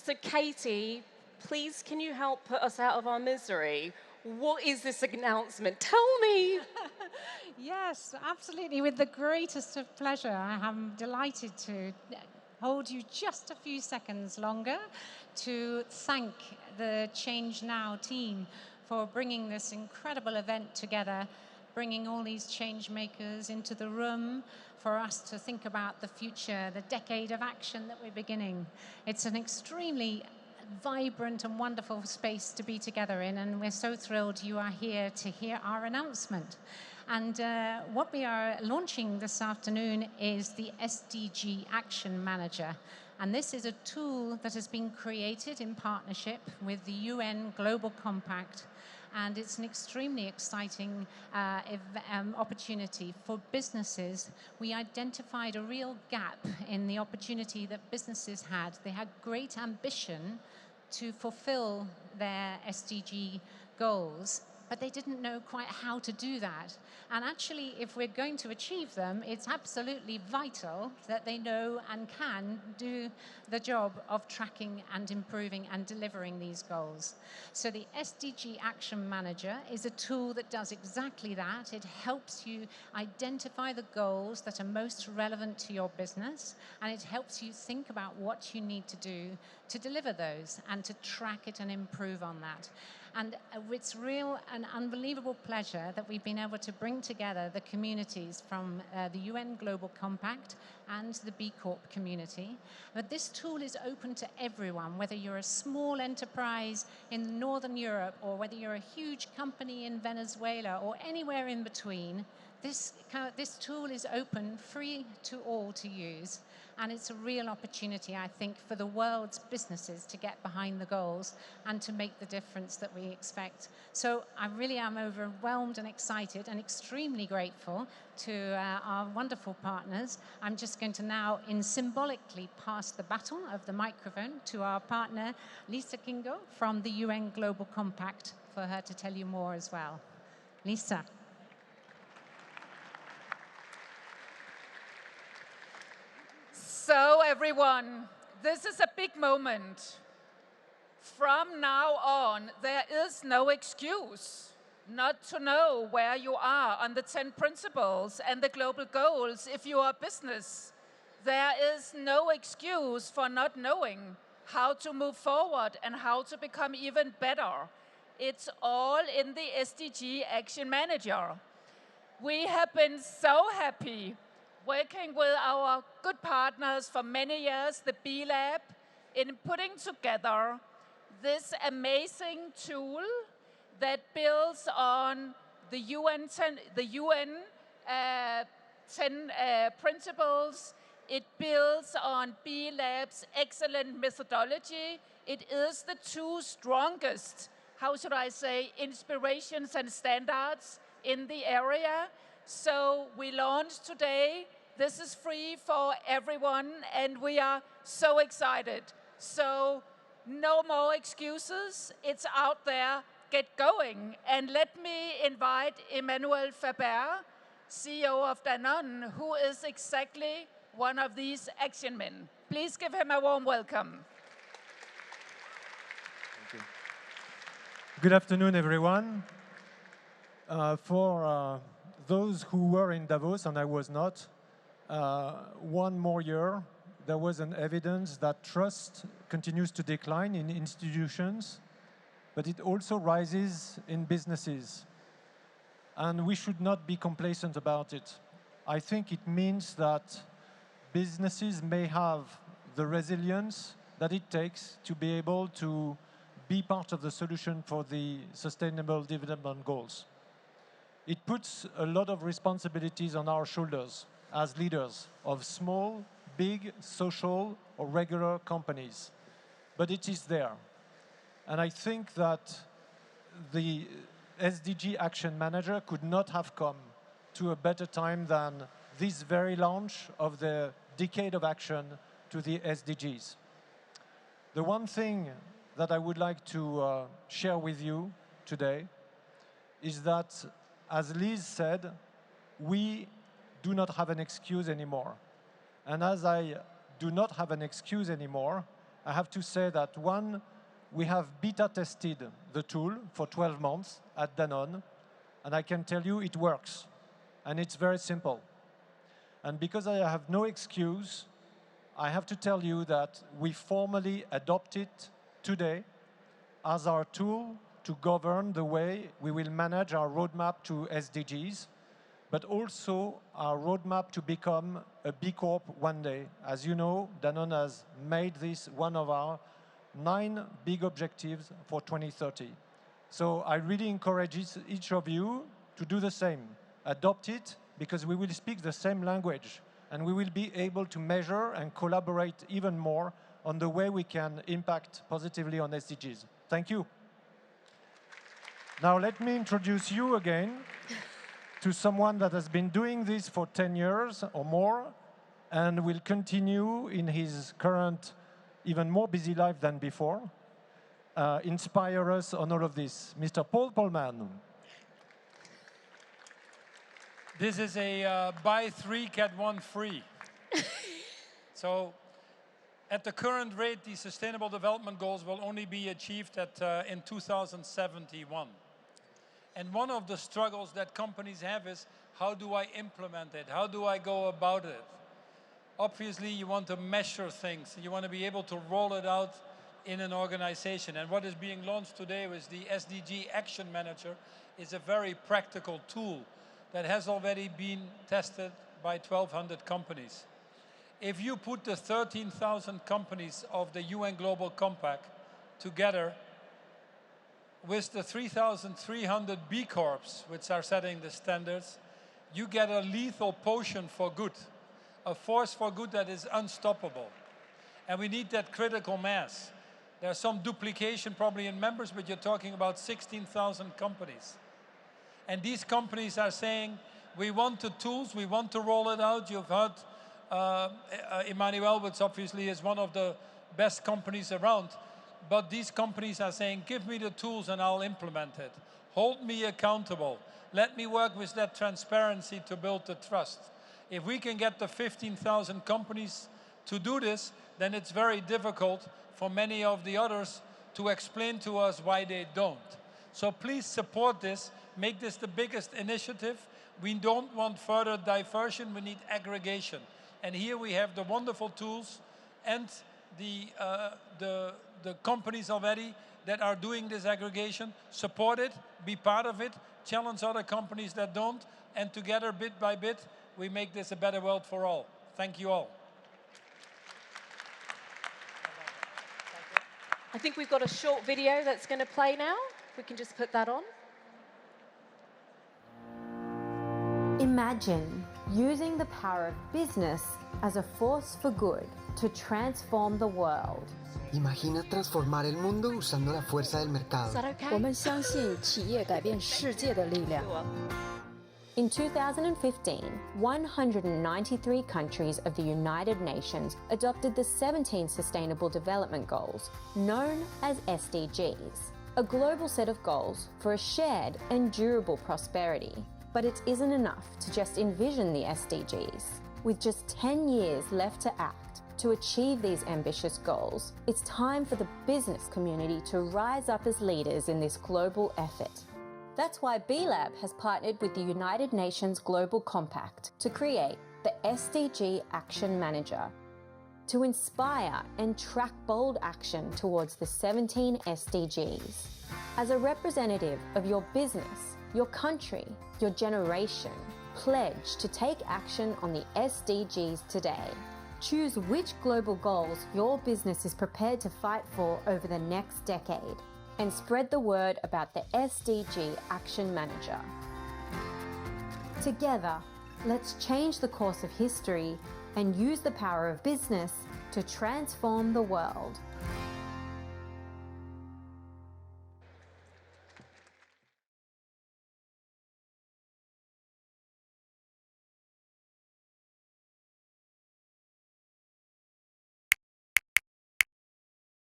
So Katie, please can you help put us out of our misery? What is this announcement? Tell me. Yes, absolutely. With the greatest of pleasure. I am delighted to hold you just a few seconds longer to thank the Change Now team for bringing this incredible event together, bringing all these change makers into the room for us to think about the future, the decade of action that we're beginning. It's an extremely vibrant and wonderful space to be together in, and we're so thrilled you are here to hear our announcement. And what we are launching this afternoon is the SDG Action Manager. And this is a tool that has been created in partnership with the UN Global Compact. And it's an extremely exciting opportunity for businesses. We identified a real gap in the opportunity that businesses had. They had great ambition to fulfill their SDG goals, but they didn't know quite how to do that. And actually, if we're going to achieve them, it's absolutely vital that they know and can do the job of tracking and improving and delivering these goals. So the SDG Action Manager is a tool that does exactly that. It helps you identify the goals that are most relevant to your business, and it helps you think about what you need to do to deliver those and to track it and improve on that. And it's an unbelievable pleasure that we've been able to bring together the communities from the UN Global Compact and the B Corp community. But this tool is open to everyone, whether you're a small enterprise in Northern Europe or whether you're a huge company in Venezuela or anywhere in between. This tool is open, free to all to use. And it's a real opportunity, I think, for the world's businesses to get behind the goals and to make the difference that we expect. So I really am overwhelmed and excited and extremely grateful to our wonderful partners. I'm just going to now symbolically pass the baton of the microphone to our partner, Lise Kingo, from the UN Global Compact, for her to tell you more as well. Lisa. So everyone, this is a big moment. From now on, there is no excuse not to know where you are on the 10 principles and the global goals if you are a business. There is no excuse for not knowing how to move forward and how to become even better. It's all in the SDG Action Manager. We have been so happy working with our good partners for many years, the B Lab, in putting together this amazing tool that builds on the UN 10 principles. It builds on B Lab's excellent methodology. It is the two strongest, how should I say, inspirations and standards in the area. So we launched today. This is free for everyone, and we are so excited. So no more excuses. It's out there. Get going. And let me invite Emmanuel Faber, CEO of Danone, who is exactly one of these action men. Please give him a warm welcome. Thank you. Good afternoon, everyone. For those who were in Davos, and I was not, one more year, there was an evidence that trust continues to decline in institutions, but it also rises in businesses. And we should not be complacent about it. I think it means that businesses may have the resilience that it takes to be able to be part of the solution for the Sustainable Development Goals. It puts a lot of responsibilities on our shoulders as leaders of small, big, social, or regular companies. But it is there. And I think that the SDG Action Manager could not have come to a better time than this very launch of the Decade of Action to the SDGs. The one thing that I would like to share with you today is that, as Lise said, we do not have an excuse anymore. And as I do not have an excuse anymore, I have to say that one, we have beta tested the tool for 12 months at Danone, and I can tell you it works, and it's very simple. And because I have no excuse, I have to tell you that we formally adopt it today as our tool to govern the way we will manage our roadmap to SDGs, but also our roadmap to become a B Corp one day. As you know, Danone has made this one of our 9 big objectives for 2030. So I really encourage each of you to do the same. Adopt it, because we will speak the same language, and we will be able to measure and collaborate even more on the way we can impact positively on SDGs. Thank you. Now let me introduce you again to someone that has been doing this for 10 years or more and will continue in his current, even more busy life than before, inspire us on all of this. Mr. Polman. This is a buy 3, get 1 free. So at the current rate, the Sustainable Development Goals will only be achieved in 2071. And one of the struggles that companies have is, how do I implement it? How do I go about it? Obviously, you want to measure things. You want to be able to roll it out in an organization. And what is being launched today with the SDG Action Manager is a very practical tool that has already been tested by 1,200 companies. If you put the 13,000 companies of the UN Global Compact together with the 3,300 B Corps, which are setting the standards, you get a lethal potion for good, a force for good that is unstoppable. And we need that critical mass. There's some duplication probably in members, but you're talking about 16,000 companies. And these companies are saying, we want the tools, we want to roll it out. You've heard Emmanuel, which obviously is one of the best companies around. But these companies are saying, give me the tools and I'll implement it. Hold me accountable. Let me work with that transparency to build the trust. If we can get the 15,000 companies to do this, then it's very difficult for many of the others to explain to us why they don't. So please support this. Make this the biggest initiative. We don't want further diversion, we need aggregation. And here we have the wonderful tools and the companies already that are doing this aggregation. Support it, be part of it, challenge other companies that don't, and together, bit by bit, we make this a better world for all. Thank you all. I think we've got a short video that's going to play now. We can just put that on. Imagine using the power of business as a force for good to transform the world. Imagina transformar el mundo usando la fuerza del mercado. Is that okay? 我们相信企业改变世界的力量。 In 2015, 193 countries of the United Nations adopted the 17 Sustainable Development Goals, known as SDGs, a global set of goals for a shared and durable prosperity. But it isn't enough to just envision the SDGs. With just 10 years left to act to achieve these ambitious goals, it's time for the business community to rise up as leaders in this global effort. That's why B-Lab has partnered with the United Nations Global Compact to create the SDG Action Manager, to inspire and track bold action towards the 17 SDGs. As a representative of your business, your country, your generation, pledge to take action on the SDGs today. Choose which global goals your business is prepared to fight for over the next decade, and spread the word about the SDG Action Manager. Together, let's change the course of history and use the power of business to transform the world.